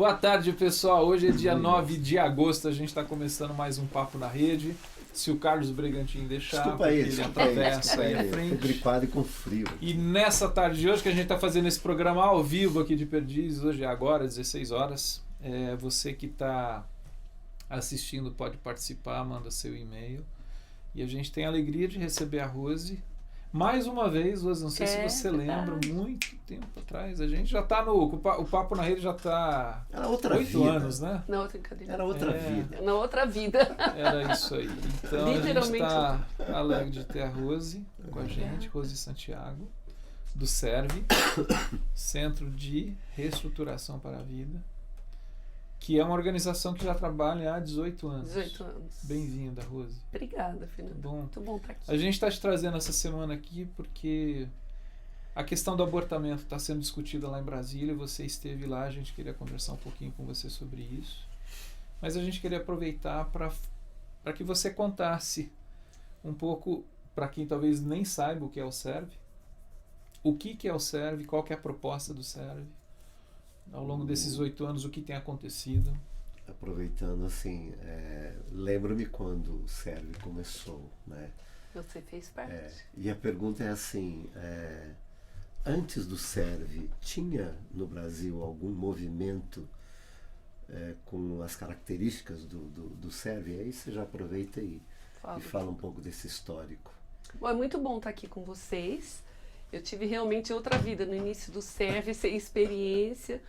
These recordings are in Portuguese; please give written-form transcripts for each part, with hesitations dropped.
Boa tarde, pessoal. Hoje é dia 9 de agosto, a gente está começando mais um Papo na Rede. Se o Carlos Bragantini deixar, desculpa aí, ele atravessa aí à frente. Tô gripado e com frio. E nessa tarde de hoje, que a gente está fazendo esse programa ao vivo aqui de Perdizes, hoje é agora, 16 horas. Você que está assistindo pode participar, manda seu e-mail. E a gente tem a alegria de receber a Rose. Mais uma vez, Rose, não sei se você lembra, muito tempo atrás, a gente já está no... O Papo na Rede já está 8 anos, né? Na outra cadeira. Era outra vida. Na outra vida. Era isso aí. Então a gente está alegre de ter a Rose com a gente, Rose Santiago, do Serve, Centro de Reestruturação para a Vida, que é uma organização que já trabalha há 18 anos. 18 anos. Bem-vinda, Rose. Obrigada, Fernando. Muito bom estar aqui. A gente está te trazendo essa semana aqui porque a questão do abortamento está sendo discutida lá em Brasília. Você esteve lá, a gente queria conversar um pouquinho com você sobre isso. Mas a gente queria aproveitar para que você contasse um pouco, para quem talvez nem saiba o que é o Serve, o que é o Serve, qual que é a proposta do Serve. Ao longo desses 8 anos, o que tem acontecido? Aproveitando, assim, lembro-me quando o Serve começou, né? Você fez parte. E a pergunta é assim, antes do Serve, tinha no Brasil algum movimento com as características do Serve? E aí você já aproveita e fala um pouco desse histórico. Bom, é muito bom estar aqui com vocês. Eu tive realmente outra vida no início do Serve, sem experiência.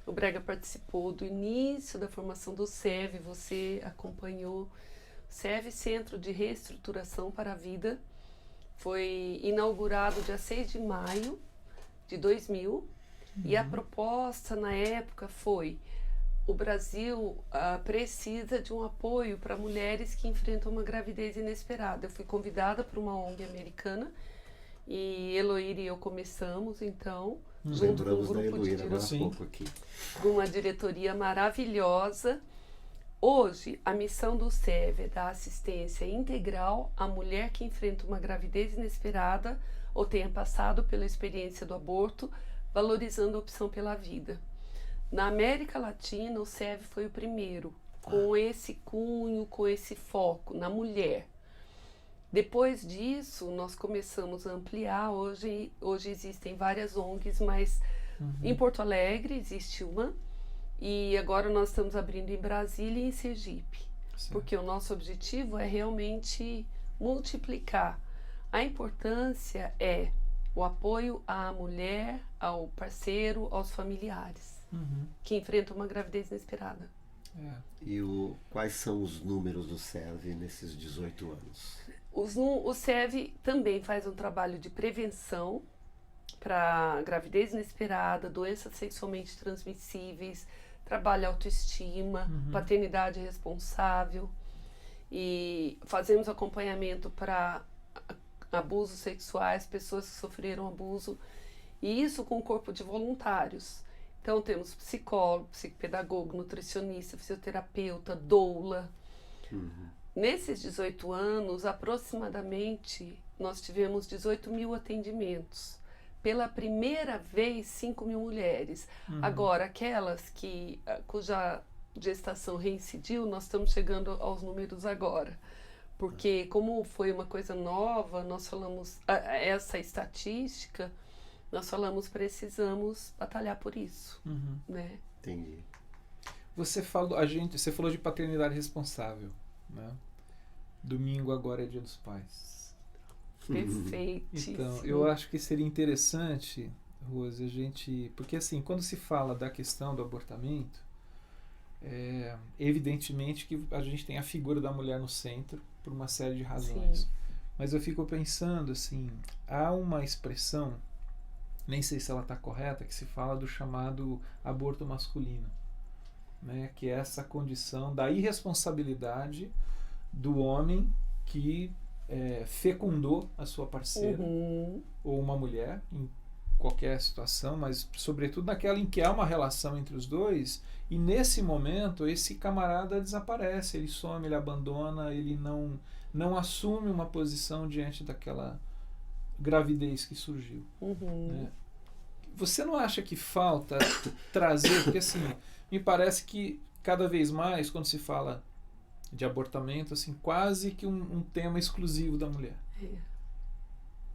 O Braga participou do início da formação do Serve, você acompanhou. O Serve, Centro de Reestruturação para a Vida, foi inaugurado dia 6 de maio de 2000. E a proposta na época foi: o Brasil precisa de um apoio para mulheres que enfrentam uma gravidez inesperada. Eu fui convidada por uma ONG americana, e Eloíra e eu começamos, então, junto com um grupo de com uma diretoria maravilhosa. Hoje, a missão do Serve é dar assistência integral à mulher que enfrenta uma gravidez inesperada ou tenha passado pela experiência do aborto, valorizando a opção pela vida. Na América Latina, o Serve foi o primeiro, com esse cunho, com esse foco na mulher. Depois disso, nós começamos a ampliar. Hoje existem várias ONGs, mas em Porto Alegre existe uma. E agora nós estamos abrindo em Brasília e em Sergipe. Sim. Porque o nosso objetivo é realmente multiplicar. A importância é o apoio à mulher, ao parceiro, aos familiares que enfrentam uma gravidez inesperada. E quais são os números do Serve nesses 18 anos? O Serve também faz um trabalho de prevenção para gravidez inesperada, doenças sexualmente transmissíveis, trabalha autoestima, paternidade responsável, e fazemos acompanhamento para abusos sexuais, pessoas que sofreram abuso, e isso com um corpo de voluntários. Então temos psicólogo, psicopedagogo, nutricionista, fisioterapeuta, doula. Nesses 18 anos, aproximadamente, nós tivemos 18 mil atendimentos. Pela primeira vez, 5 mil mulheres. Agora, aquelas cuja gestação reincidiu, nós estamos chegando aos números agora. Porque, como foi uma coisa nova, nós falamos, essa estatística, nós falamos, precisamos batalhar por isso. Né? Entendi. Você falou de paternidade responsável, né? Domingo agora é Dia dos Pais. Perfeitíssimo. Então, eu acho que seria interessante, Rose, a gente... Porque, assim, quando se fala da questão do abortamento, evidentemente que a gente tem a figura da mulher no centro por uma série de razões. Sim. Mas eu fico pensando, assim, há uma expressão, nem sei se ela está correta, que se fala do chamado aborto masculino, né? Que é essa condição da irresponsabilidade do homem que fecundou a sua parceira ou uma mulher em qualquer situação, mas sobretudo naquela em que há uma relação entre os dois, e nesse momento esse camarada desaparece, ele some, ele abandona, ele não assume uma posição diante daquela gravidez que surgiu. Né? Você não acha que falta trazer, porque assim, me parece que cada vez mais, quando se fala de abortamento, assim, quase que um tema exclusivo da mulher.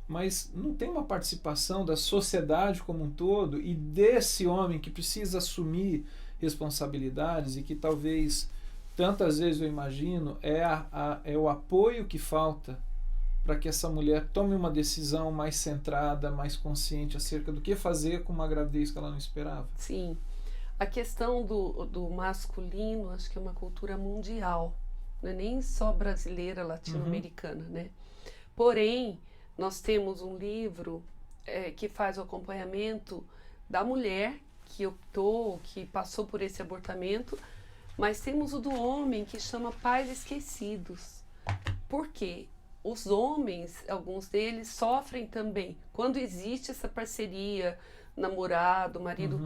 Mas não tem uma participação da sociedade como um todo e desse homem que precisa assumir responsabilidades e que talvez, tantas vezes eu imagino, é o apoio que falta para que essa mulher tome uma decisão mais centrada, mais consciente acerca do que fazer com uma gravidez que ela não esperava. Sim. A questão do masculino, acho que é uma cultura mundial, não é nem só brasileira, latino-americana, né? Porém, nós temos um livro que faz o acompanhamento da mulher que optou, que passou por esse abortamento, mas temos o do homem que chama Pais Esquecidos. Por quê? Os homens, alguns deles, sofrem também quando existe essa parceria, namorado, marido.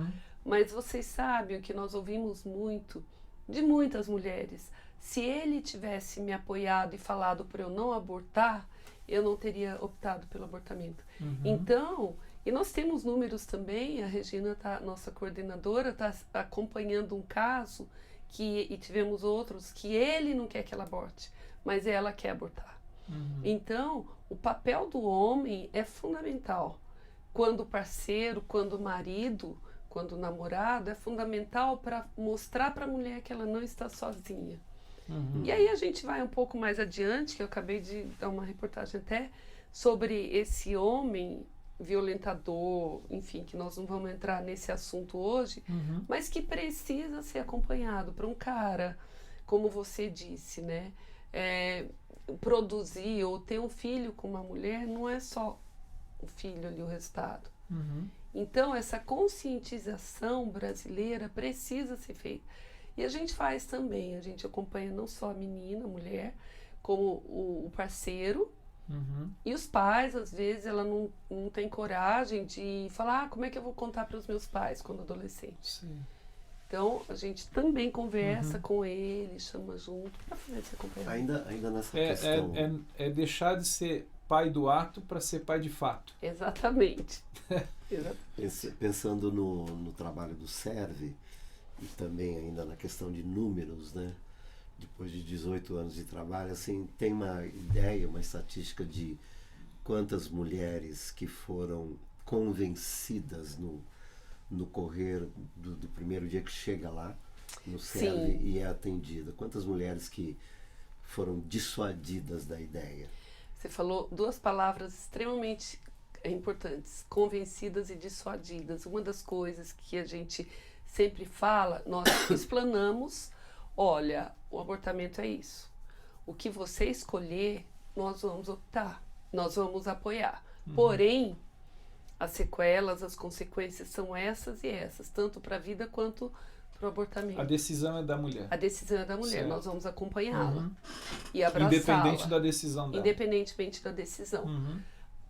Mas vocês sabem o que nós ouvimos muito de muitas mulheres. Se ele tivesse me apoiado e falado para eu não abortar, eu não teria optado pelo abortamento. Então, e nós temos números também, a Regina, nossa coordenadora, está acompanhando um caso, e tivemos outros, que ele não quer que ela aborte, mas ela quer abortar. Então, o papel do homem é fundamental. Quando parceiro, quando marido, quando namorado, é fundamental para mostrar para a mulher que ela não está sozinha. E aí a gente vai um pouco mais adiante, que eu acabei de dar uma reportagem até, sobre esse homem violentador, enfim, que nós não vamos entrar nesse assunto hoje, mas que precisa ser acompanhado para um cara, como você disse, né? Produzir ou ter um filho com uma mulher não é só o filho ali, o resultado. Então, essa conscientização brasileira precisa ser feita. E a gente faz também, a gente acompanha não só a menina, a mulher, como o parceiro. E os pais, às vezes, ela não tem coragem de falar, como é que eu vou contar para os meus pais quando adolescente? Sim. Então, a gente também conversa com ele, chama junto para fazer esse acompanhamento. Ainda nessa questão... É deixar de ser pai do ato para ser pai de fato. Exatamente. Pensando no trabalho do SERV, e também ainda na questão de números, né? Depois de 18 anos de trabalho, assim, tem uma ideia, uma estatística de quantas mulheres que foram convencidas no correr do primeiro dia que chega lá, no SERV, e é atendida. Quantas mulheres que foram dissuadidas da ideia? Você falou duas palavras extremamente importantes, convencidas e dissuadidas. Uma das coisas que a gente sempre fala, nós explanamos, olha, o abortamento é isso. O que você escolher, nós vamos optar, nós vamos apoiar. Porém, as sequelas, as consequências são essas e essas, tanto para a vida quanto para o abortamento. A decisão é da mulher. A decisão é da mulher, certo. Nós vamos acompanhá-la e abraçá-la. Independente da decisão dela. Independentemente da decisão.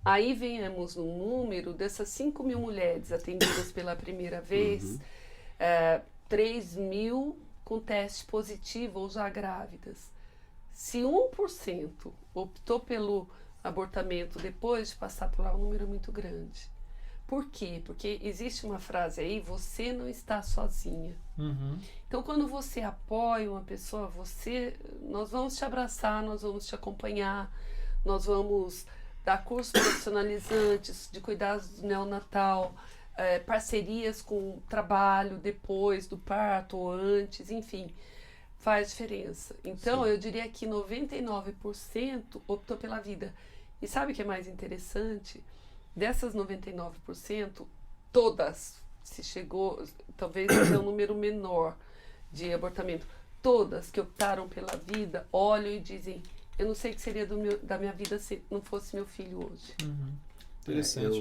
Aí venhamos no número dessas 5.000 mulheres atendidas pela primeira vez, 3.000 com teste positivo ou já grávidas. Se 1% optou pelo abortamento depois de passar por lá, o número é muito grande. Por quê? Porque existe uma frase aí, você não está sozinha. Então, quando você apoia uma pessoa, nós vamos te abraçar, nós vamos te acompanhar, nós vamos dar cursos profissionalizantes de cuidados do neonatal, parcerias com trabalho depois do parto ou antes, enfim, faz diferença. Então, eu diria que 99% optou pela vida. E sabe o que é mais interessante? Dessas 99%, todas, se chegou, talvez seja um número menor de abortamento, todas que optaram pela vida, olham e dizem, eu não sei o que seria da minha vida se não fosse meu filho hoje. Interessante.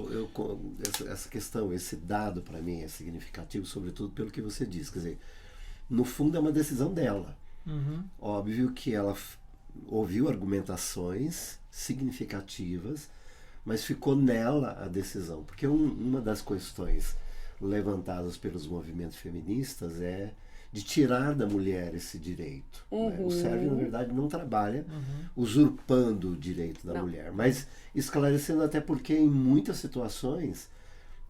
Essa questão, esse dado para mim é significativo, sobretudo pelo que você diz. Quer dizer, no fundo é uma decisão dela. Óbvio que ela ouviu argumentações significativas, mas ficou nela a decisão. Porque uma das questões levantadas pelos movimentos feministas é de tirar da mulher esse direito. Né? O SERV, na verdade, não trabalha usurpando o direito da mulher, mas esclarecendo até porque em muitas situações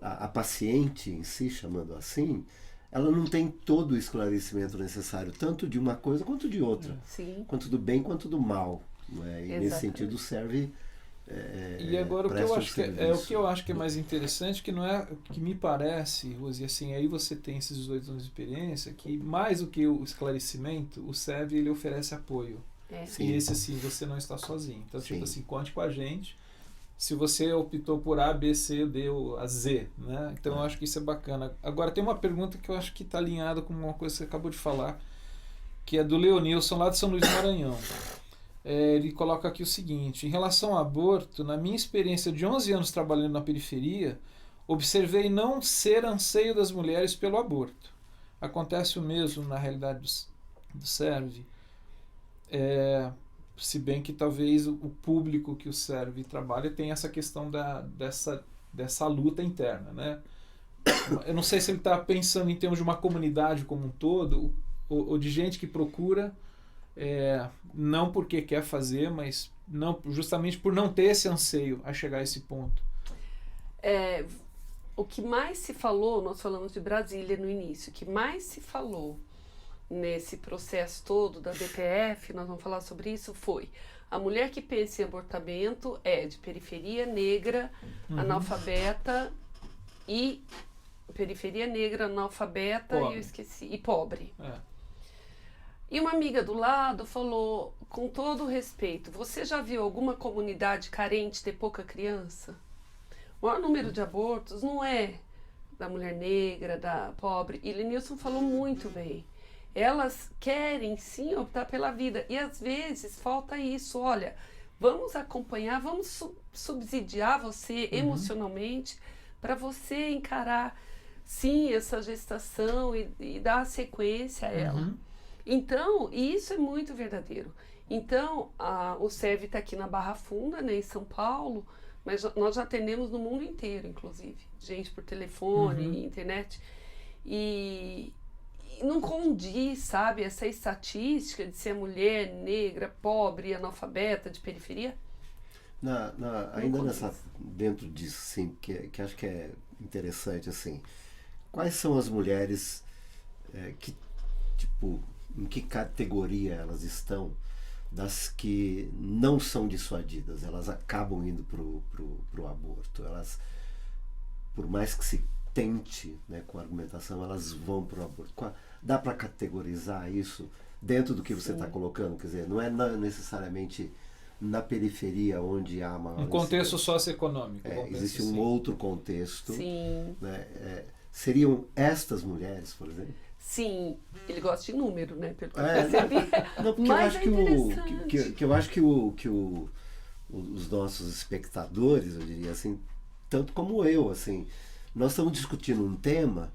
a paciente em si, chamando assim, ela não tem todo o esclarecimento necessário, tanto de uma coisa quanto de outra. Sim. Quanto do bem quanto do mal. Não é? E Exatamente. nesse sentido serve. E agora o que eu acho que é mais interessante, que não é que me parece, Rose, assim, aí você tem esses 18 anos de experiência, que mais do que o esclarecimento, o SEV ele oferece apoio. E esse assim, você não está sozinho. Então, tipo assim, conte com a gente. Se você optou por A, B, C, D ou a Z, né? Então eu acho que isso é bacana. Agora tem uma pergunta que eu acho que está alinhada com uma coisa que você acabou de falar, que é do Leonilson, lá de São Luís do Maranhão. Ele coloca aqui o seguinte: em relação ao aborto, na minha experiência de 11 anos trabalhando na periferia, observei não ser anseio das mulheres pelo aborto. Acontece o mesmo na realidade do SERV, se bem que talvez o público que o SERV trabalha tenha essa questão dessa luta interna, né? Eu não sei se ele está pensando em termos de uma comunidade como um todo, ou de gente que procura, não porque quer fazer, mas não, justamente por não ter esse anseio a chegar a esse ponto. O que mais se falou, nós falamos de Brasília no início, o que mais se falou nesse processo todo da DPF, nós vamos falar sobre isso, foi a mulher que pensa em abortamento é de periferia negra, analfabeta e pobre. Eu esqueci, e pobre. E uma amiga do lado falou, com todo respeito, você já viu alguma comunidade carente ter pouca criança? O maior número de abortos não é da mulher negra, da pobre. E Lenilson falou muito bem. Elas querem sim optar pela vida. E às vezes falta isso. Olha, vamos acompanhar, vamos subsidiar você emocionalmente para você encarar sim essa gestação e dar sequência a ela. Então, isso é muito verdadeiro. Então, o SERV está aqui na Barra Funda, né, em São Paulo, mas nós já atendemos no mundo inteiro, inclusive. Gente por telefone, internet. E não condiz, sabe, essa estatística de ser mulher negra, pobre, analfabeta, de periferia? Ainda dentro disso, sim, que acho que é interessante, assim, quais são as mulheres que, tipo, em que categoria elas estão das que não são dissuadidas, elas acabam indo pro aborto, elas, por mais que se tente, né, com argumentação, elas vão pro aborto. Dá para categorizar isso dentro do que você está colocando? Quer dizer, não é necessariamente na periferia onde há uma... Um contexto socioeconômico. Existe um outro contexto. Sim. Né? Seriam estas mulheres, por exemplo? Sim, ele gosta de número, né? Pelo que eu percebi. Não, porque mas eu acho que os nossos espectadores, eu diria assim, tanto como eu, assim, nós estamos discutindo um tema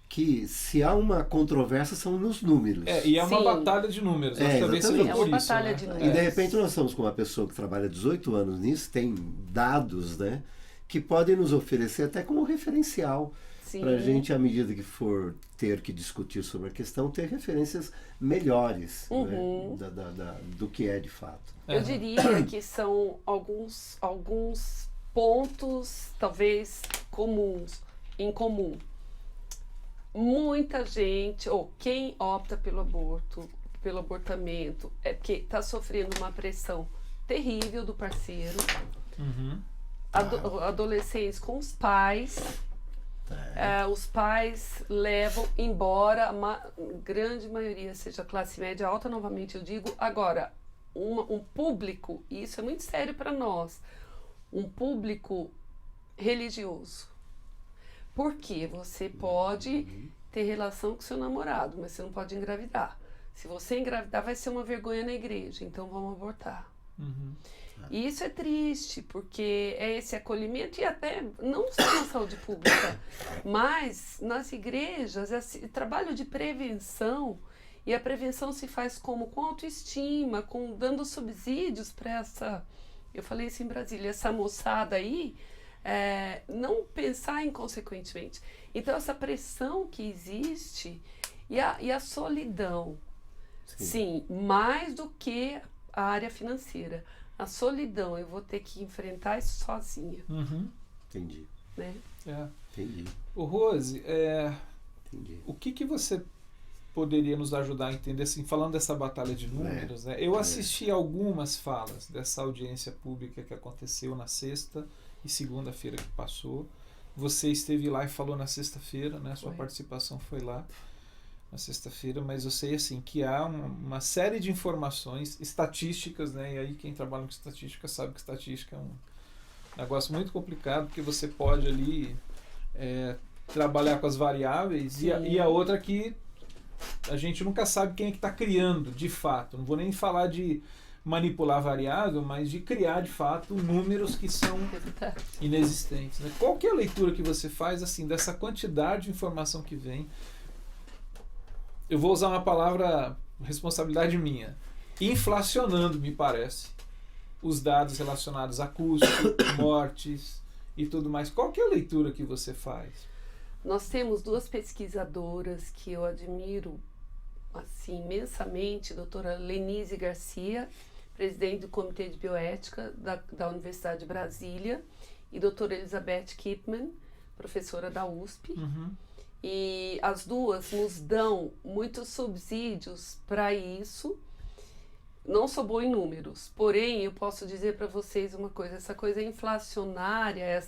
que, se há uma controvérsia, são nos números. E é uma batalha de números. Acho que talvez seja por uma isso, batalha né? de números. E de repente nós estamos com uma pessoa que trabalha 18 anos nisso, tem dados, né, que podem nos oferecer até como referencial para a gente, à medida que for ter que discutir sobre a questão, ter referências melhores, né, do que é de fato. Eu diria que são alguns pontos, talvez, em comum. Muita gente, ou quem opta pelo abortamento, é porque está sofrendo uma pressão terrível do parceiro. Adolescentes com os pais. Os pais levam embora, a grande maioria, seja classe média alta, novamente eu digo. Agora, um público, e isso é muito sério para nós, um público religioso. Porque você pode ter relação com seu namorado, mas você não pode engravidar. Se você engravidar, vai ser uma vergonha na igreja, então vamos abortar. E isso é triste, porque é esse acolhimento, e até não só na saúde pública, mas nas igrejas, esse trabalho de prevenção, e a prevenção se faz como? Com autoestima, dando subsídios para essa, eu falei isso em Brasília, essa moçada aí, não pensar inconsequentemente. Então essa pressão que existe, e a solidão, sim, mais do que a área financeira. A solidão, eu vou ter que enfrentar isso sozinha. Entendi. Né? Entendi. Rose, Entendi. O que você poderia nos ajudar a entender, assim, falando dessa batalha de números, né? Eu assisti algumas falas dessa audiência pública que aconteceu na sexta e segunda-feira que passou. Você esteve lá e falou na sexta-feira, né? Sua participação foi lá na sexta-feira, mas eu sei, assim, que há uma série de informações estatísticas, né? E aí quem trabalha com estatística sabe que estatística é um negócio muito complicado, porque você pode ali trabalhar com as variáveis e a outra que a gente nunca sabe quem é que está criando, de fato. Não vou nem falar de manipular variável, mas de criar, de fato, números que são inexistentes, né? Qual que é a leitura que você faz, assim, dessa quantidade de informação que vem? Eu vou usar uma palavra, responsabilidade minha, inflacionando, me parece, os dados relacionados a custo, mortes e tudo mais. Qual que é a leitura que você faz? Nós temos duas pesquisadoras que eu admiro assim imensamente, a doutora Lenise Garcia, presidente do Comitê de Bioética da Universidade de Brasília, e doutora Elizabeth Kipman, professora da USP. E as duas nos dão muitos subsídios para isso. Não sou boa em números, porém eu posso dizer para vocês uma coisa, essa coisa inflacionária,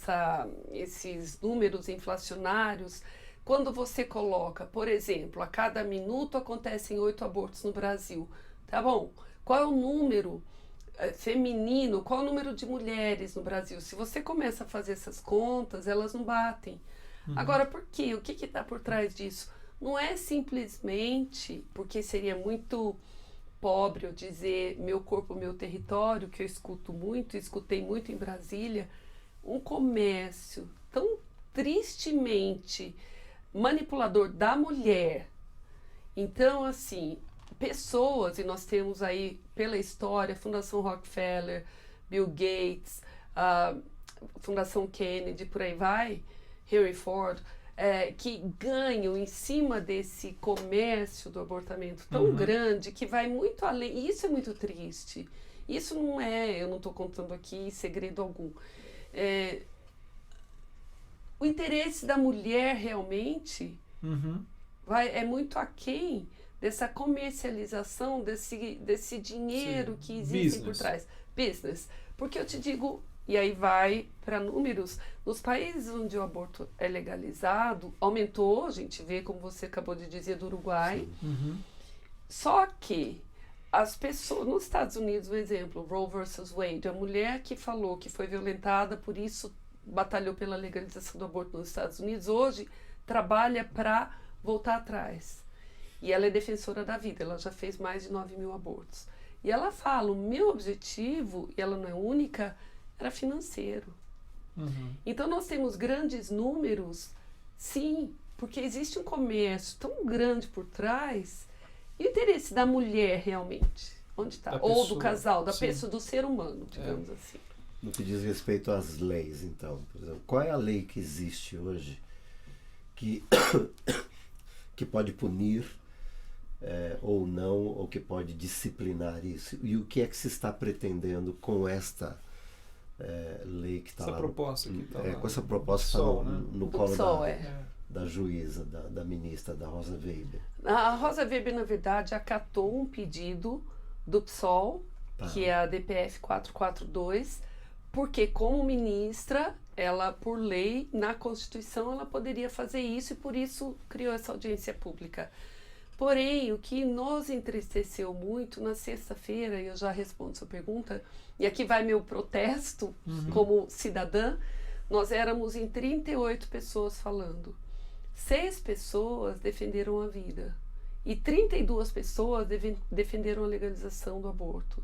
esses números inflacionários, quando você coloca, por exemplo, a cada minuto acontecem 8 abortos no Brasil, tá bom? Qual é o número feminino, qual é o número de mulheres no Brasil? Se você começa a fazer essas contas, elas não batem. Agora, por quê? O que está por trás disso? Não é simplesmente porque seria muito pobre eu dizer meu corpo, meu território, que eu escutei muito em Brasília, um comércio tão tristemente manipulador da mulher. Então, assim, pessoas, e nós temos aí pela história, Fundação Rockefeller, Bill Gates, Fundação Kennedy, por aí vai, Henry Ford, que ganham em cima desse comércio do abortamento tão grande que vai muito além. E isso é muito triste. Isso não é, eu não estou contando aqui segredo algum. O interesse da mulher realmente é muito aquém dessa comercialização, desse dinheiro que existe por trás. Business. Porque eu te digo, e aí vai para números, nos países onde o aborto é legalizado, aumentou, a gente vê, como você acabou de dizer, do Uruguai. Só que as pessoas, nos Estados Unidos, um exemplo, Roe versus Wade, a mulher que falou que foi violentada, por isso batalhou pela legalização do aborto nos Estados Unidos, hoje trabalha para voltar atrás. E ela é defensora da vida, ela já fez mais de 9.000 abortos. E ela fala, o meu objetivo, e ela não é única, era financeiro. Então nós temos grandes números, sim, porque existe um comércio tão grande por trás. E o interesse da mulher realmente, onde está? Ou do casal, da pessoa, do ser humano, digamos assim. No que diz respeito às leis, então, por exemplo, qual é a lei que existe hoje que pode punir ou não, ou que pode disciplinar isso? E o que é que se está pretendendo com esta lei que está lá? Proposta que está com essa proposta PSOL, no colo da juíza, da ministra, da Rosa Weber. A Rosa Weber, na verdade, acatou um pedido do PSOL, que é a DPF 442, porque como ministra, ela, por lei, na Constituição, ela poderia fazer isso e por isso criou essa audiência pública. Porém, o que nos entristeceu muito na sexta-feira, e eu já respondo sua pergunta, e aqui vai meu protesto como cidadã, nós éramos em 38 pessoas falando. 6 pessoas defenderam a vida e 32 pessoas defenderam a legalização do aborto.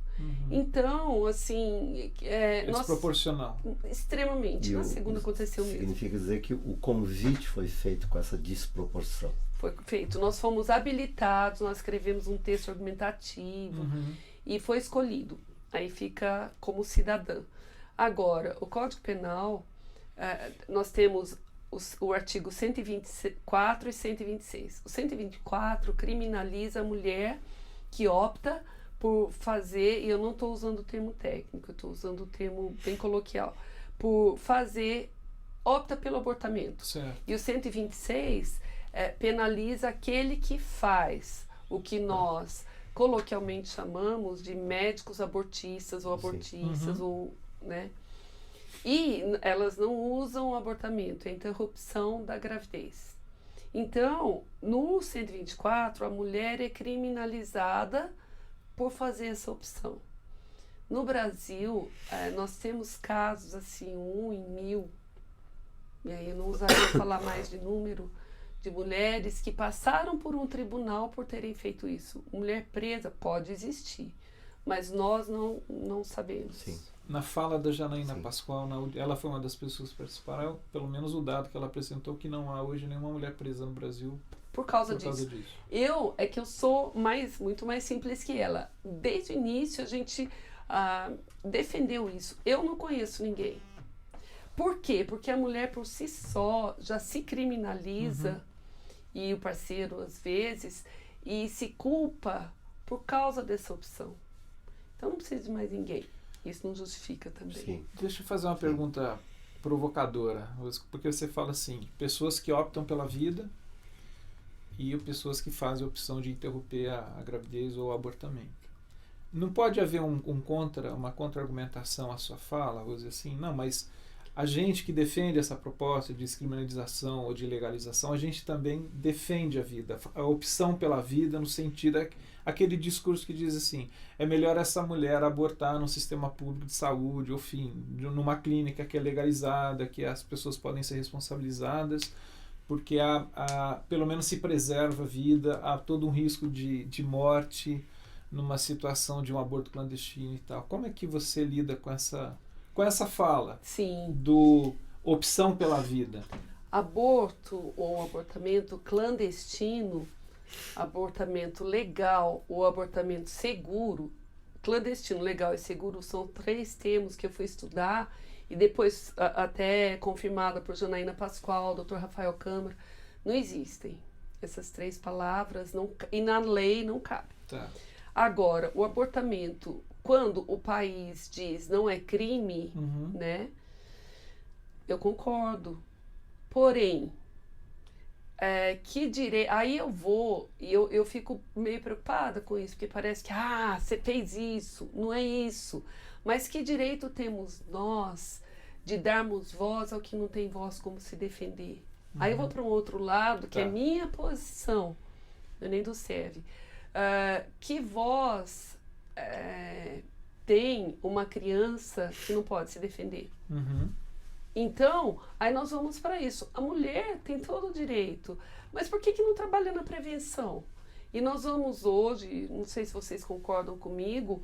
Então, assim... desproporcional. Extremamente. Na segunda aconteceu mesmo. Significa dizer que o convite foi feito com essa desproporção. Foi feito. Nós fomos habilitados, nós escrevemos um texto argumentativo e foi escolhido. Aí fica como cidadã. Agora, o Código Penal, nós temos o artigo 124 e 126. O 124 criminaliza a mulher que opta por fazer, e eu não estou usando o termo técnico, eu estou usando o termo bem coloquial, por fazer, opta pelo abortamento. Certo. E o 126 penaliza aquele que faz o que nós coloquialmente chamamos de médicos abortistas ou abortistas, ou, né? E elas não usam o abortamento, é a interrupção da gravidez. Então, no 124, a mulher é criminalizada por fazer essa opção. No Brasil, nós temos casos assim, 1 em 1000, e aí eu não usaria falar mais de número, de mulheres que passaram por um tribunal por terem feito isso. Mulher presa pode existir, mas nós não sabemos. Sim. Na fala da Janaína Pascoal, ela foi uma das pessoas que participaram, pelo menos o dado que ela apresentou, que não há hoje nenhuma mulher presa no Brasil por causa disso. Eu sou muito mais simples que ela. Desde o início a gente defendeu isso. Eu não conheço ninguém. Por quê? Porque a mulher por si só já se criminaliza, e o parceiro às vezes, e se culpa por causa dessa opção. Então não precisa de mais ninguém. Isso não justifica também. Sim. Deixa eu fazer uma pergunta provocadora, porque você fala assim, pessoas que optam pela vida e pessoas que fazem a opção de interromper a gravidez ou o abortamento. Não pode haver uma contra-argumentação à sua fala, vou dizer assim, não, mas a gente que defende essa proposta de descriminalização ou de legalização, a gente também defende a vida, a opção pela vida, no sentido aquele discurso que diz assim, é melhor essa mulher abortar num sistema público de saúde, ou enfim, numa clínica que é legalizada, que as pessoas podem ser responsabilizadas, porque pelo menos se preserva a vida, há todo um risco de morte numa situação de um aborto clandestino e tal. Como é que você lida com essa fala? Sim. Do opção pela vida? Aborto ou abortamento clandestino, abortamento legal ou abortamento seguro. Clandestino, legal e seguro são 3 termos que eu fui estudar e depois até confirmada por Janaína Pascoal, Dr. Rafael Câmara. Não existem essas 3 palavras e na lei não cabe. Tá. Agora, o abortamento, quando o país diz não é crime, né? Eu concordo. Porém, aí eu fico meio preocupada com isso, porque parece que, você fez isso, não é isso. Mas que direito temos nós de darmos voz ao que não tem voz, como se defender? Aí eu vou para um outro lado, que é minha posição, não é nem do SERV. Que voz tem uma criança que não pode se defender? Então, aí nós vamos para isso. A mulher tem todo o direito, mas por que não trabalha na prevenção? E nós vamos hoje, não sei se vocês concordam comigo,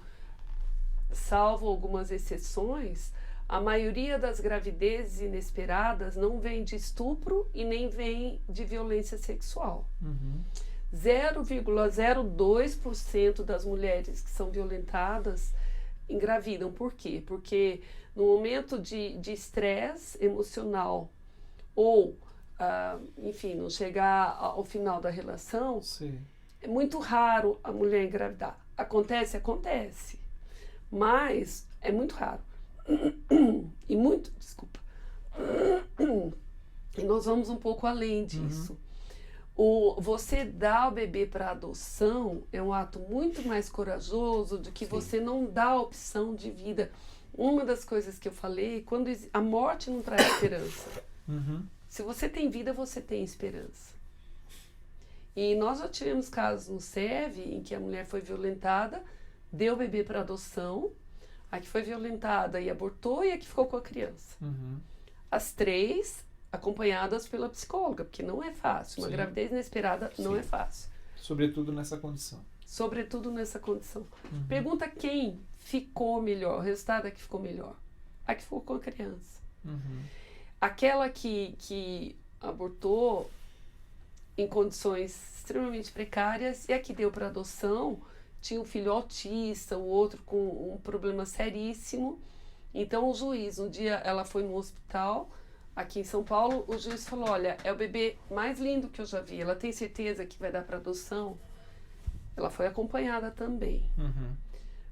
salvo algumas exceções, a maioria das gravidezes inesperadas não vem de estupro e nem vem de violência sexual. 0,02% das mulheres que são violentadas engravidam. Por quê? Porque no momento de estresse emocional ou, enfim, não chegar ao final da relação, Sim. É muito raro a mulher engravidar. Acontece, mas é muito raro. E nós vamos um pouco além disso. Você dar o bebê para adoção é um ato muito mais corajoso do que você não dar a opção de vida. Uma das coisas que eu falei, quando a morte não traz esperança. Se você tem vida, você tem esperança. E nós já tivemos casos no SERV em que a mulher foi violentada, deu o bebê para adoção, a que foi violentada e abortou e a que ficou com a criança. As 3 acompanhadas pela psicóloga, porque não é fácil. Uma gravidez inesperada não é fácil. Sobretudo nessa condição. Pergunta quem ficou melhor. O resultado é que ficou melhor. A que ficou com a criança. Aquela que abortou em condições extremamente precárias e a que deu para adoção tinha um filho autista, o outro com um problema seríssimo. Então o juiz, um dia ela foi no hospital aqui em São Paulo, o juiz falou, olha, é o bebê mais lindo que eu já vi, ela tem certeza que vai dar para adoção? Ela foi acompanhada também.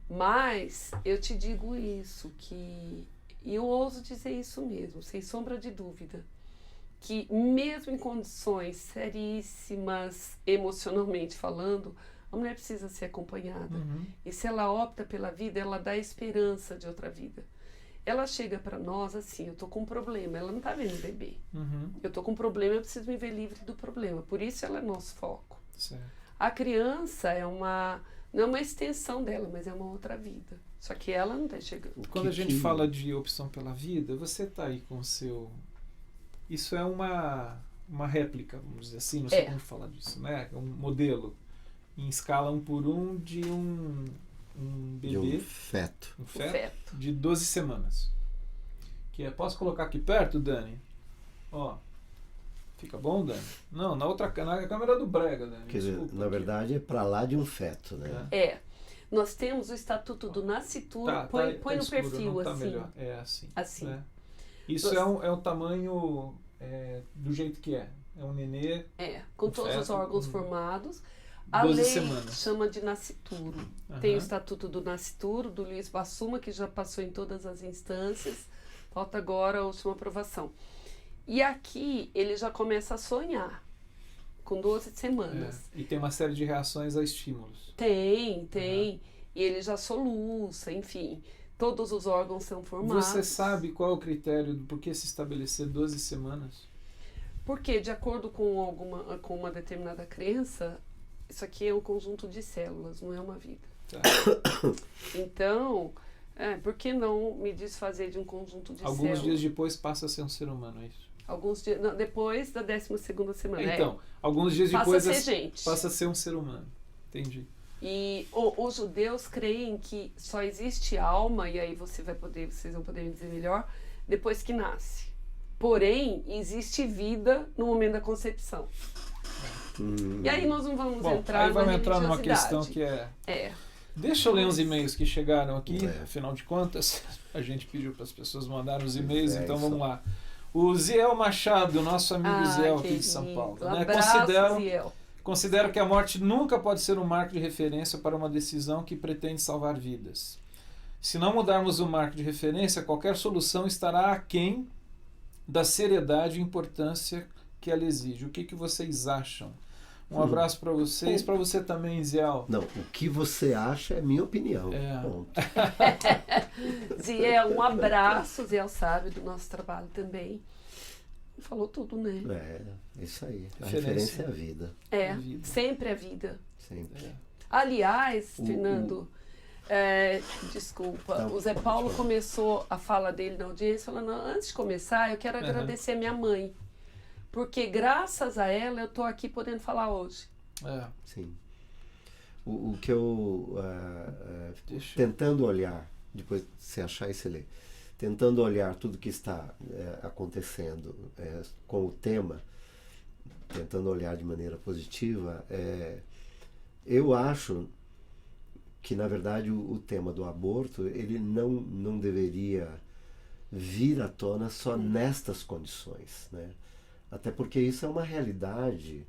Mas eu te digo isso, e eu ouso dizer isso mesmo, sem sombra de dúvida, que mesmo em condições seríssimas, emocionalmente falando, a mulher precisa ser acompanhada. E se ela opta pela vida, ela dá esperança de outra vida. Ela chega para nós assim, eu tô com um problema, ela não tá vendo o bebê. Eu tô com um problema, eu preciso me ver livre do problema. Por isso ela é nosso foco. Certo. A criança não é uma extensão dela, mas é uma outra vida. Só que ela não está chegando. Quando a gente fala de opção pela vida, você está aí com o seu... Isso é uma réplica, vamos dizer assim, não sei como falar disso, né? Um modelo em escala 1 por 1 de um bebê... De um feto. Um feto de 12 semanas. Que é... Posso colocar aqui perto, Dani? Ó. Fica bom, Dani? Não, na câmera do Brega, Dani. Quer dizer, na verdade é para lá de um feto, né? Nós temos o Estatuto do Nascituro, põe no escuro, perfil, tá assim. Melhor. É assim. Assim. Né? Isso é um tamanho do jeito que é. É um nenê. Com todos os órgãos formados. A 12 lei semanas. chama de nascituro. Tem o Estatuto do Nascituro, do Luiz Bassuma, que já passou em todas as instâncias. Falta agora a última aprovação. E aqui ele já começa a sonhar, com 12 semanas. E tem uma série de reações a estímulos. Tem. E ele já soluça, enfim. Todos os órgãos são formados. Você sabe qual é o critério do porquê se estabelecer 12 semanas? Porque, de acordo com uma determinada crença, isso aqui é um conjunto de células, não é uma vida. Tá. Então, por que não me desfazer de um conjunto de células? Alguns dias depois passa a ser um ser humano, é isso? Alguns dias, depois da 12ª semana. Então, alguns dias depois passa a ser um ser humano. Entendi. E os judeus creem que só existe alma, e aí vocês vão poder me dizer melhor, depois que nasce. Porém, existe vida no momento da concepção. E aí nós não vamos entrar numa questão que Deixa eu ler uns e-mails que chegaram aqui, afinal de contas, a gente pediu para as pessoas mandarem os e-mails, então vamos lá. O Ziel Machado, nosso amigo Ziel aqui de São Paulo. Um abraço, Ziel. Considero que a morte nunca pode ser um marco de referência para uma decisão que pretende salvar vidas. Se não mudarmos o marco de referência, qualquer solução estará aquém da seriedade e importância que ela exige. O que vocês acham? Um abraço para vocês, para você também, Ziel. Não, o que você acha é minha opinião. Ziel, um abraço. Ziel sabe do nosso trabalho também. Falou tudo, né? Isso aí. A referência é a vida. Sempre a vida. Sempre. Aliás, Fernando, desculpa, o Zé Paulo começou a fala dele na audiência falando, antes de começar, eu quero agradecer a minha mãe. Porque graças a ela eu estou aqui podendo falar hoje. Sim. O que eu... tentando olhar, depois de você achar e você ler, tentando olhar tudo que está acontecendo com o tema, tentando olhar de maneira positiva, eu acho que, na verdade, o tema do aborto, ele não deveria vir à tona só nestas condições, né? Até porque isso é uma realidade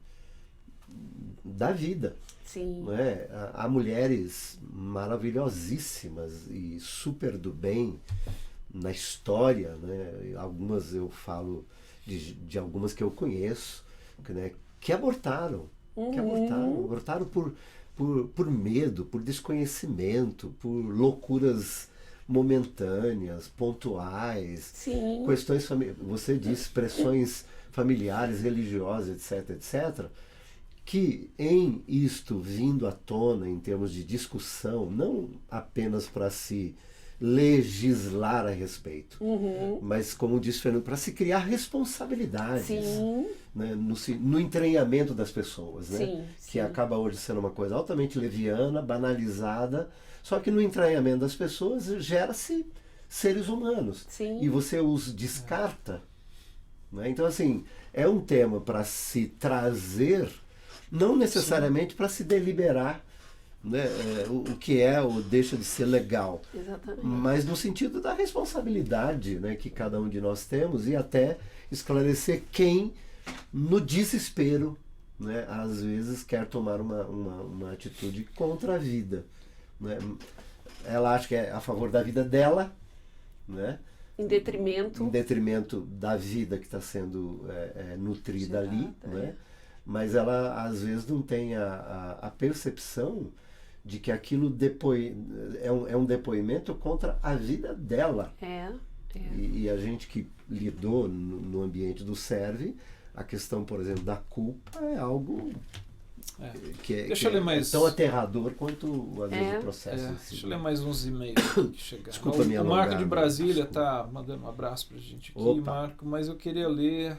da vida. Sim. Não é? Há mulheres maravilhosíssimas e super do bem na história, né? Algumas eu falo de algumas que eu conheço, né? Que abortaram. Abortaram por medo, por desconhecimento, por loucuras momentâneas, pontuais. Sim. Questões você disse, pressões familiares, religiosas, etc., que em isto vindo à tona em termos de discussão, não apenas para se legislar a respeito, mas, como disse Fernando, para se criar responsabilidades, né, no entranhamento das pessoas, né, que acaba hoje sendo uma coisa altamente leviana, banalizada, só que no entranhamento das pessoas gera-se seres humanos. E você os descarta. Né? Então, assim, é um tema para se trazer, não necessariamente para se deliberar, né, o que é ou deixa de ser legal. Exatamente. Mas no sentido da responsabilidade, né, que cada um de nós temos, e até esclarecer quem, no desespero, né, às vezes quer tomar uma atitude contra a vida. Né? Ela acha que é a favor da vida dela, né? Em detrimento da vida que está sendo nutrida Gerada, ali, né? Mas ela às vezes não tem a percepção de que aquilo é um depoimento contra a vida dela. E a gente que lidou no ambiente do SERV, a questão, por exemplo, da culpa é algo que é tão aterrador quanto às vezes o processo. Deixa eu ler mais uns e-mails que chegaram. Desculpa, o Marco de Brasília está desculpa. mandando um abraço para a gente aqui, Opa. Marco, mas eu queria ler.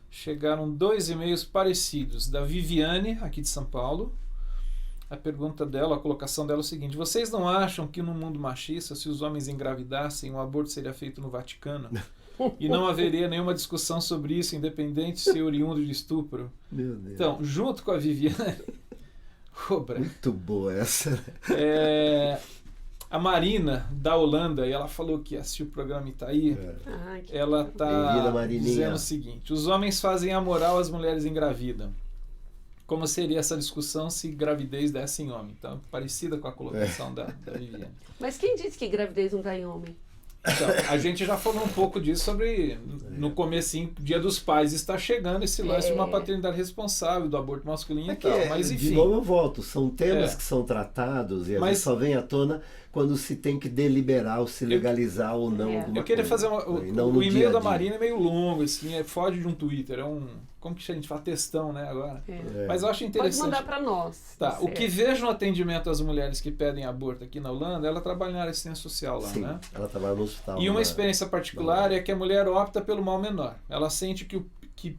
Chegaram 2 e-mails parecidos, da Viviane, aqui de São Paulo. A pergunta dela, a colocação dela é o seguinte: vocês não acham que no mundo machista, se os homens engravidassem, o aborto seria feito no Vaticano? E não haveria nenhuma discussão sobre isso, independente de ser oriundo de estupro? Meu Deus. Então, junto com a Viviane... Muito boa essa. A Marina, da Holanda, e ela falou que assistiu o programa Itaí, ela está dizendo o seguinte: os homens fazem amoral, as mulheres engravidam. Como seria essa discussão se gravidez desse em homem? Então, parecida com a colocação da Viviane. Mas quem disse que gravidez não dá em homem? Então, a gente já falou um pouco disso sobre, no comecinho, Dia dos Pais está chegando esse lance de uma paternidade responsável, do aborto masculino e tal, mas enfim. De novo eu volto, são temas que são tratados e às vezes só vem à tona quando se tem que deliberar ou se legalizar ou não alguma coisa. Eu queria fazer o e-mail da Marina é meio longo, assim, foge de um Twitter, como que a gente fala? Textão, né, agora. Mas eu acho interessante. Pode mandar para nós. Tá, o que vejo no atendimento às mulheres que pedem aborto aqui na Holanda, ela trabalha na área de assistência social lá, né? Ela trabalha no hospital. E uma experiência particular é que a mulher opta pelo mal menor. Ela sente que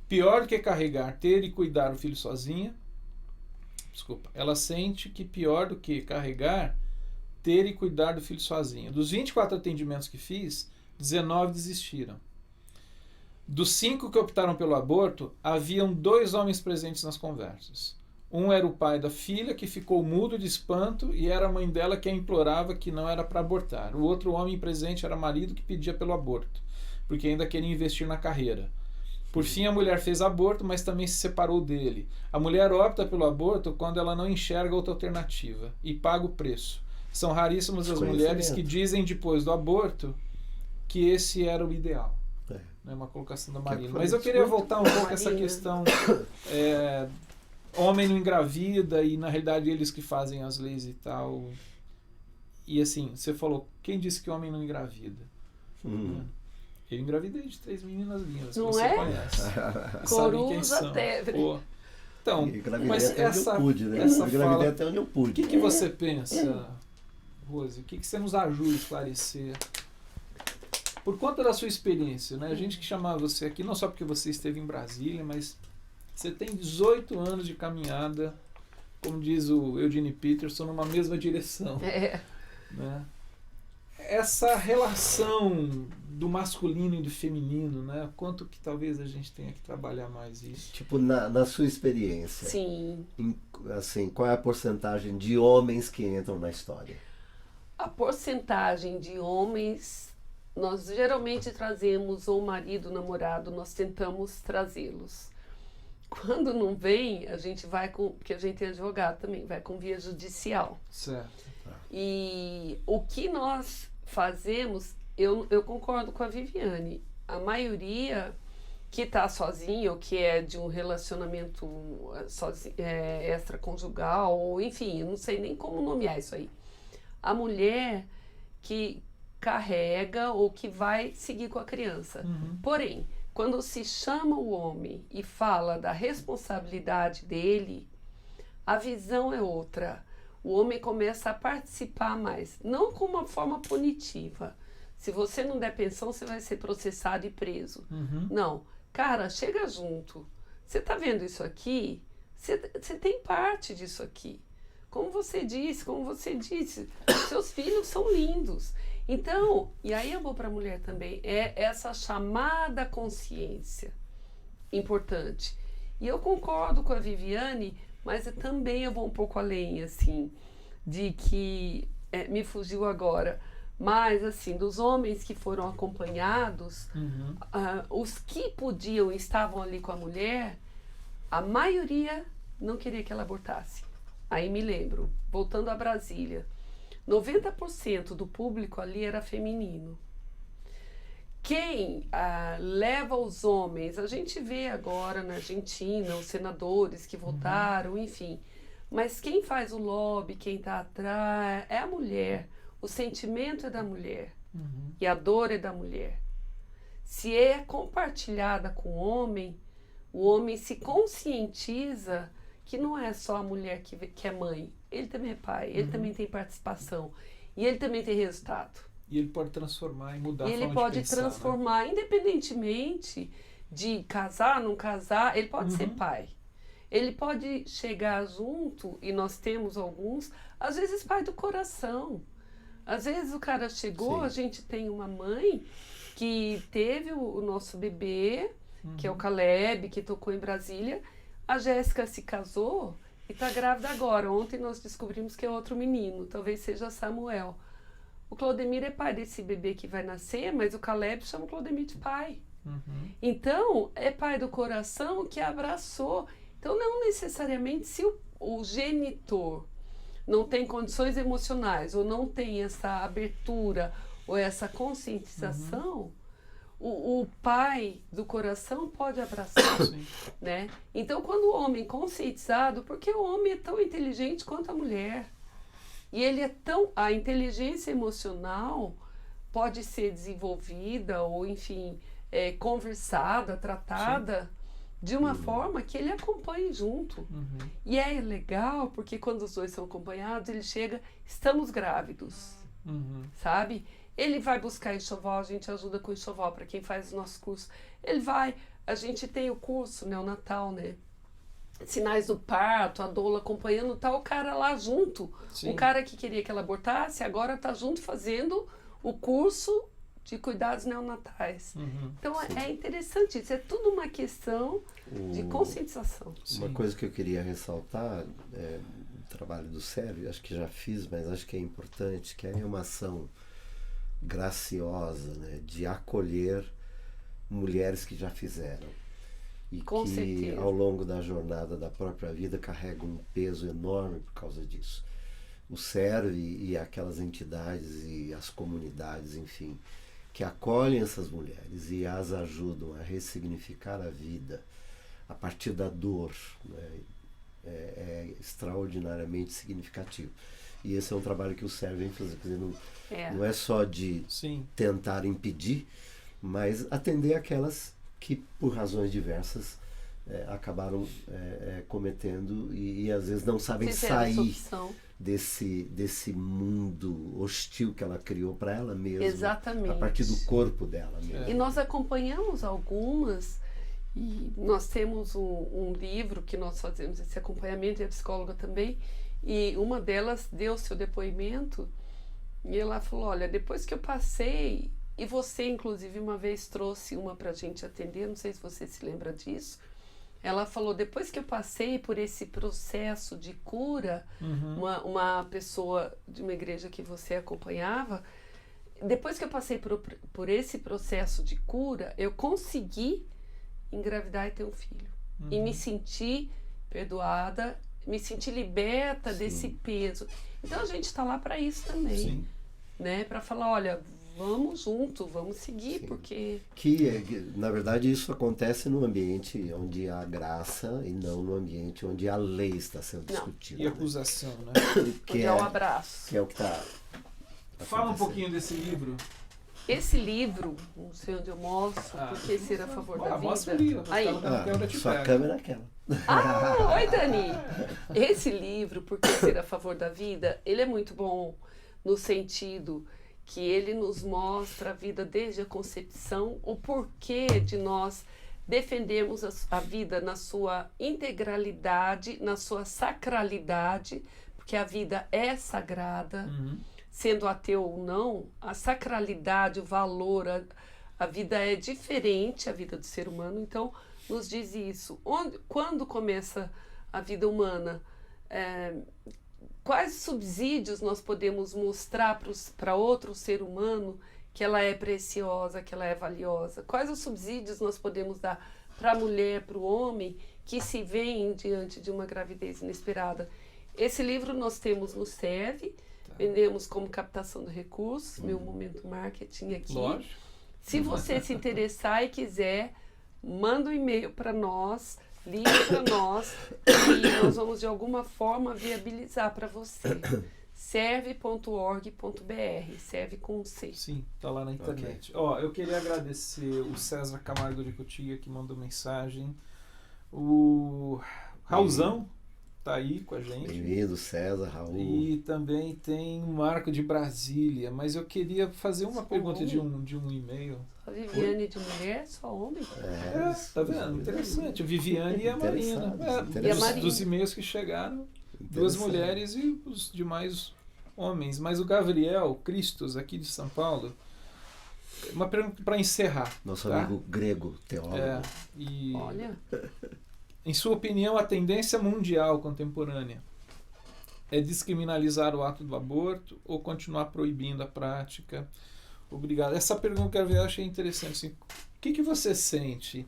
pior do que carregar, ter e cuidar o filho sozinha, ela sente que pior do que carregar, ter e cuidar do filho sozinha. Dos 24 atendimentos que fiz, 19 desistiram. Dos 5 que optaram pelo aborto, haviam 2 homens presentes nas conversas. Um era o pai da filha, que ficou mudo de espanto, e era a mãe dela que a implorava que não era para abortar. O outro homem presente era marido, que pedia pelo aborto, porque ainda queria investir na carreira. Por fim, a mulher fez aborto, mas também se separou dele. A mulher opta pelo aborto quando ela não enxerga outra alternativa, e paga o preço. São raríssimas as mulheres que dizem depois do aborto que esse era o ideal. É uma colocação da Marina. Mas eu queria voltar um pouco a essa questão. Homem não engravida e na realidade eles que fazem as leis e tal. E assim, você falou, quem disse que homem não engravida? Eu engravidei de 3 meninas lindas, não que você é? conhece. Sabem quem são. até. Então, mas essa fala, até onde eu pude. O que você pensa, Rose? O que você nos ajuda a esclarecer? Por conta da sua experiência, né? A gente que chamava você aqui, não só porque você esteve em Brasília, mas você tem 18 anos de caminhada, como diz o Eugene Peterson, numa mesma direção. Né? Essa relação do masculino e do feminino, né? Quanto que talvez a gente tenha que trabalhar mais isso? Tipo, na sua experiência, sim. Assim, qual é a porcentagem de homens que entram na história? A porcentagem de homens, nós geralmente trazemos ou marido, namorado, nós tentamos trazê-los. Quando não vem, a gente vai com, porque a gente é advogado também, vai com via judicial. Certo. E o que nós fazemos, eu concordo com a Viviane, a maioria que está sozinha ou que é de um relacionamento extraconjugal, ou enfim, eu não sei nem como nomear isso aí. A mulher que carrega ou que vai seguir com a criança. Porém, quando se chama o homem e fala da responsabilidade dele, a visão é outra. O homem começa a participar mais, não com uma forma punitiva. Se você não der pensão, você vai ser processado e preso. Não. Cara, chega junto. Você está vendo isso aqui? Você tem parte disso aqui. Como você disse, seus filhos são lindos. Então, e aí eu vou para a mulher também, é essa chamada consciência importante. E eu concordo com a Viviane, mas também eu vou um pouco além, assim, de que, me fugiu agora, mas, assim, dos homens que foram acompanhados, os que podiam, estavam ali com a mulher, a maioria não queria que ela abortasse. Aí me lembro, voltando a Brasília, 90% do público ali era feminino. quem leva os homens, a gente vê agora na Argentina os senadores que votaram, enfim, mas quem faz o lobby, quem está atrás, é a mulher. O sentimento é da mulher e a dor é da mulher. Se é compartilhada com o homem se conscientiza que não é só a mulher que é mãe, ele também é pai, ele também tem participação e ele também tem resultado. E ele pode transformar e mudar a forma de pensar. Ele pode transformar, né? Independentemente de casar, não casar, ele pode ser pai. Ele pode chegar junto, e nós temos alguns, às vezes pai do coração. Às vezes o cara chegou, Sim. a gente tem uma mãe que teve o nosso bebê, que é o Caleb, que tocou em Brasília. A Jéssica se casou e está grávida agora. Ontem nós descobrimos que é outro menino, talvez seja Samuel. O Claudemir é pai desse bebê que vai nascer, mas o Caleb chama o Claudemir de pai. Então, é pai do coração que abraçou. Então, não necessariamente se o genitor não tem condições emocionais ou não tem essa abertura ou essa conscientização, o pai do coração pode abraçar, né? Então, quando o homem conscientizado, porque o homem é tão inteligente quanto a mulher, e ele é a inteligência emocional pode ser desenvolvida ou, enfim, conversada, tratada de uma forma que ele acompanhe junto. E é legal porque quando os dois são acompanhados, ele chega, estamos grávidos, sabe? Ele vai buscar enxoval, a gente ajuda com enxoval para quem faz o nosso curso. A gente tem o curso neonatal, né? Sinais do parto, a doula acompanhando, tá o cara lá junto. Sim. O cara que queria que ela abortasse, agora tá junto fazendo o curso de cuidados neonatais. Então é interessante, isso é tudo uma questão de conscientização. Uma coisa que eu queria ressaltar, o trabalho do Sérgio, acho que já fiz, mas acho que é importante, que é uma ação graciosa, né, de acolher mulheres que já fizeram. E Com que certeza. ao longo da jornada da própria vida carregam um peso enorme por causa disso. O SERV e aquelas entidades e as comunidades, enfim, que acolhem essas mulheres e as ajudam a ressignificar a vida a partir da dor, né, é extraordinariamente significativo. E esse é um trabalho que o SERV vem fazer. Quer dizer, não é só de tentar impedir, mas atender aquelas que, por razões diversas, acabaram cometendo e às vezes não sabem sair desse mundo hostil que ela criou para ela mesma. Exatamente. A partir do corpo dela mesma. E nós acompanhamos algumas, e nós temos um livro que nós fazemos esse acompanhamento, e a psicóloga também, e uma delas deu seu depoimento e ela falou, olha, depois que eu passei, e você inclusive uma vez trouxe uma pra gente atender, não sei se você se lembra disso, ela falou, depois que eu passei por esse processo de cura, uma pessoa de uma igreja que você acompanhava, depois que eu passei por esse processo de cura, eu consegui engravidar e ter um filho. E me senti perdoada, me senti liberta desse peso. Então a gente está lá para isso também, né? Para falar, olha, vamos junto, vamos seguir, porque... na verdade, isso acontece no ambiente onde há graça e não no ambiente onde a lei está sendo discutida. E acusação, né? Que é o abraço. Que é o que está... Fala um pouquinho desse livro. Esse livro, não sei onde eu mostro, porque ser a favor da vida. Mostra ali, aí. Sua câmera é aquela. Oi, Dani! Esse livro, Por que Ser a Favor da Vida, ele é muito bom no sentido que ele nos mostra a vida desde a concepção, o porquê de nós defendermos a vida na sua integralidade, na sua sacralidade, porque a vida é sagrada, sendo ateu ou não, a sacralidade, o valor, a vida é diferente, a vida do ser humano, então nos diz isso. Quando começa a vida humana? Quais subsídios nós podemos mostrar para outro ser humano que ela é preciosa, que ela é valiosa? Quais os subsídios nós podemos dar para a mulher, para o homem, que se veem diante de uma gravidez inesperada? Esse livro nós temos no SERV, vendemos como captação de recursos, meu momento marketing aqui. Lógico. Se você se interessar e quiser, manda um e-mail para nós, liga para nós e nós vamos de alguma forma viabilizar para você. serve.org.br, serve com C. Sim, tá lá na internet. Ó, eu queria agradecer o César Camargo de Cotia, que mandou mensagem. O Raulzão tá aí com a gente. Bem-vindo, César, Raul. E também tem o Marco de Brasília. Mas eu queria fazer uma pergunta de um e-mail. A Viviane de mulher, só homem. Tá vendo? Interessante. Viviane e a Marina. E a Marina. Dos e-mails que chegaram, 2 mulheres e os demais homens. Mas o Gabriel Cristos, aqui de São Paulo, uma pergunta para encerrar. Nosso tá? amigo grego, teólogo. Olha. Em sua opinião, a tendência mundial contemporânea é descriminalizar o ato do aborto ou continuar proibindo a prática? Obrigado. Essa pergunta que eu achei interessante. Assim, o que você sente,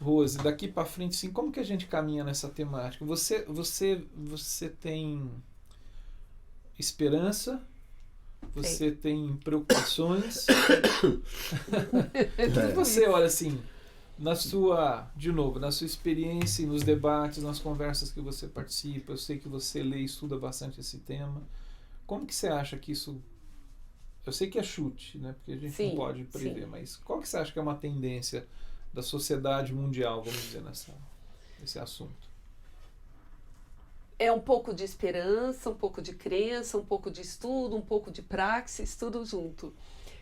Rose, daqui para frente? Assim, como que a gente caminha nessa temática? Você tem esperança? Você tem preocupações? O que você olha assim, na sua experiência, nos debates, nas conversas que você participa? Eu sei que você lê e estuda bastante esse tema. Como que você acha que isso... Eu sei que é chute, né? Porque a gente não pode prever, mas qual que você acha que é uma tendência da sociedade mundial, vamos dizer, nesse assunto? É um pouco de esperança, um pouco de crença, um pouco de estudo, um pouco de praxis, tudo junto.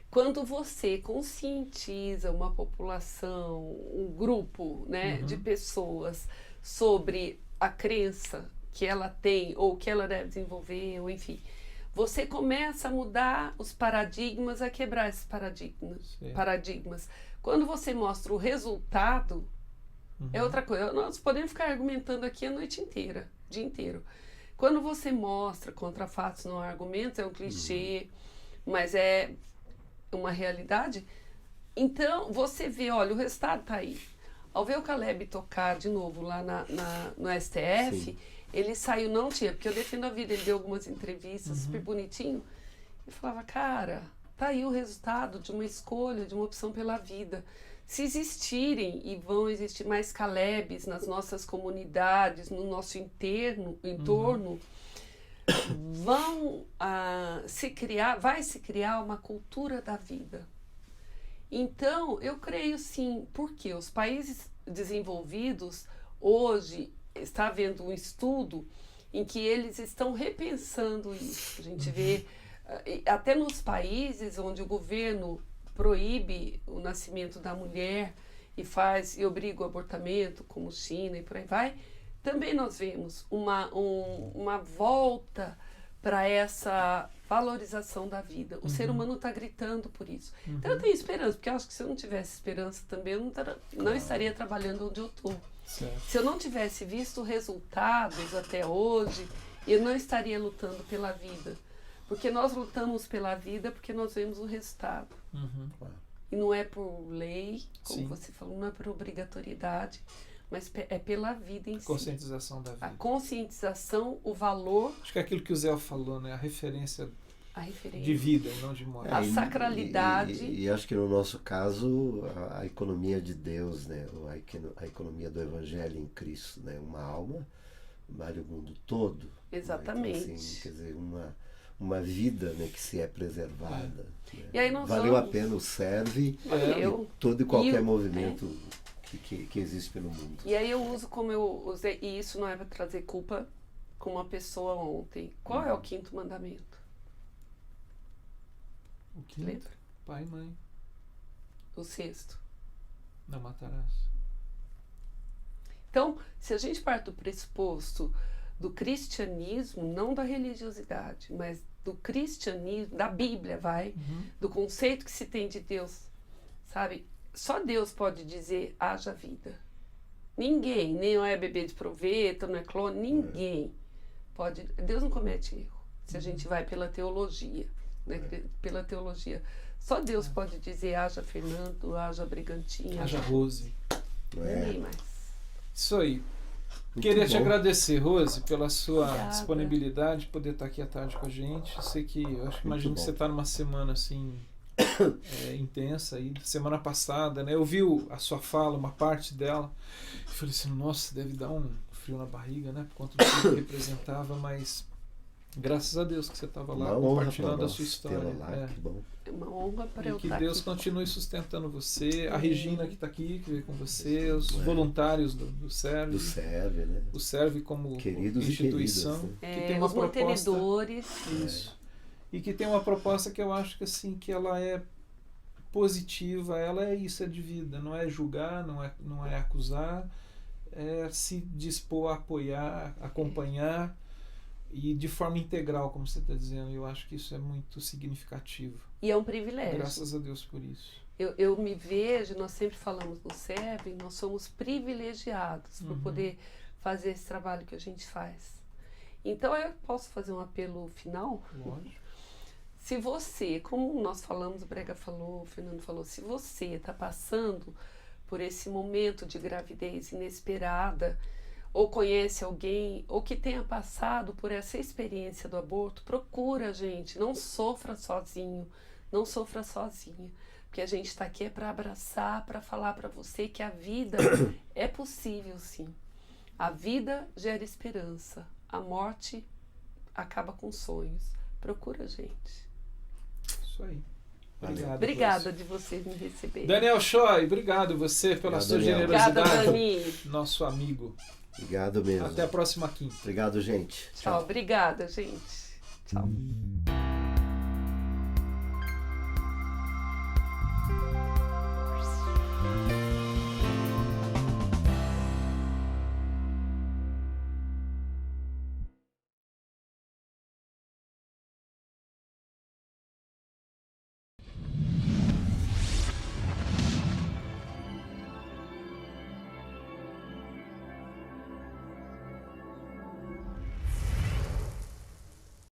Quando você conscientiza uma população, um grupo, né, de pessoas sobre a crença que ela tem ou que ela deve desenvolver, ou enfim, você começa a mudar os paradigmas, a quebrar esses paradigmas. Quando você mostra o resultado, é outra coisa. Nós podemos ficar argumentando aqui a noite inteira, o dia inteiro. Quando você mostra contra fatos, não argumentos, é um clichê, mas é uma realidade. Então, você vê, olha, o resultado está aí. Ao ver o Caleb tocar de novo lá no STF, ele saiu, não tinha, porque eu defendo a vida, ele deu algumas entrevistas super bonitinho, e falava, cara, tá aí o resultado de uma escolha, de uma opção pela vida. Se existirem, e vão existir mais Calebs nas nossas comunidades, no nosso entorno, vai se criar uma cultura da vida. Então, eu creio sim, porque os países desenvolvidos, hoje, está havendo um estudo em que eles estão repensando isso. A gente vê, até nos países onde o governo proíbe o nascimento da mulher e obriga o abortamento, como China e por aí vai, também nós vemos uma volta para essa valorização da vida. O ser humano está gritando por isso. Então eu tenho esperança, porque eu acho que se eu não tivesse esperança também, eu não estaria trabalhando onde eu estou. Se eu não tivesse visto resultados até hoje, eu não estaria lutando pela vida. Porque nós lutamos pela vida porque nós vemos o resultado. E não é por lei, como você falou, não é por obrigatoriedade, mas é pela vida em si. Conscientização da vida. A conscientização, o valor... Acho que é aquilo que o Zé falou, né? A referência de vida e não de morte. A sacralidade. E acho que no nosso caso, a economia de Deus, né? A economia do Evangelho em Cristo, né? Uma alma vale o mundo todo. Exatamente. Então, assim, quer dizer, uma vida, né, que se é preservada. Né? E aí valeu a pena o serve e todo e qualquer movimento que existe pelo mundo. E aí eu uso como eu usei, e isso não é para trazer culpa com uma pessoa ontem. Qual é o 5º mandamento? O 5º? Lembra? Pai e mãe. O 6º? Não matarás. Então, se a gente parte do pressuposto do cristianismo, não da religiosidade, mas do cristianismo, da Bíblia, do conceito que se tem de Deus, sabe? Só Deus pode dizer, haja vida. Ninguém, nem é bebê de proveta, não é clone, ninguém pode. Deus não comete erro, se a gente vai pela teologia, né? Pela teologia. Só Deus pode dizer, haja Fernando, haja Brigantinha, haja Rose. Ninguém mais. Isso aí. Queria te agradecer, Rose, pela sua disponibilidade de poder estar aqui à tarde com a gente. Eu sei que, imagino que você está numa semana assim intensa aí. Semana passada, né? Eu vi a sua fala, uma parte dela, e falei assim, nossa, deve dar um frio na barriga, né? Por conta do que representava, mas graças a Deus que você estava lá compartilhando a sua história. Que bom. É uma honra para eu E que estar Deus aqui. continue sustentando você, a Regina que está aqui, que veio com você, os voluntários do Serve. Do Serve, né? O Serve como Queridos instituição, e queridas, né? que tem uma Os proposta. mantenedores. Isso. E que tem uma proposta que eu acho que assim, que ela é positiva, ela é isso, é de vida, não é julgar, não é acusar, é se dispor a apoiar, acompanhar e de forma integral, como você está dizendo. Eu acho que isso é muito significativo. E é um privilégio. Graças a Deus por isso. Eu me vejo, nós sempre falamos do SERV, nós somos privilegiados por poder fazer esse trabalho que a gente faz. Então eu posso fazer um apelo final? Lógico. Se você, como nós falamos, o Brega falou, o Fernando falou, se você está passando por esse momento de gravidez inesperada, ou conhece alguém, ou que tenha passado por essa experiência do aborto, procura a gente, não sofra sozinho, não sofra sozinha, porque a gente está aqui é para abraçar, para falar para você que a vida é possível sim. A vida gera esperança, a morte acaba com sonhos. Procura a gente. Isso aí. Valeu. Obrigada de vocês me receberem. Daniel Choi, obrigado você pela Obrigado, sua Daniel. generosidade. Obrigada, Dani. Nosso amigo. Obrigado mesmo. Até a próxima quinta. Obrigado, gente. Tchau. Obrigada, gente. Tchau.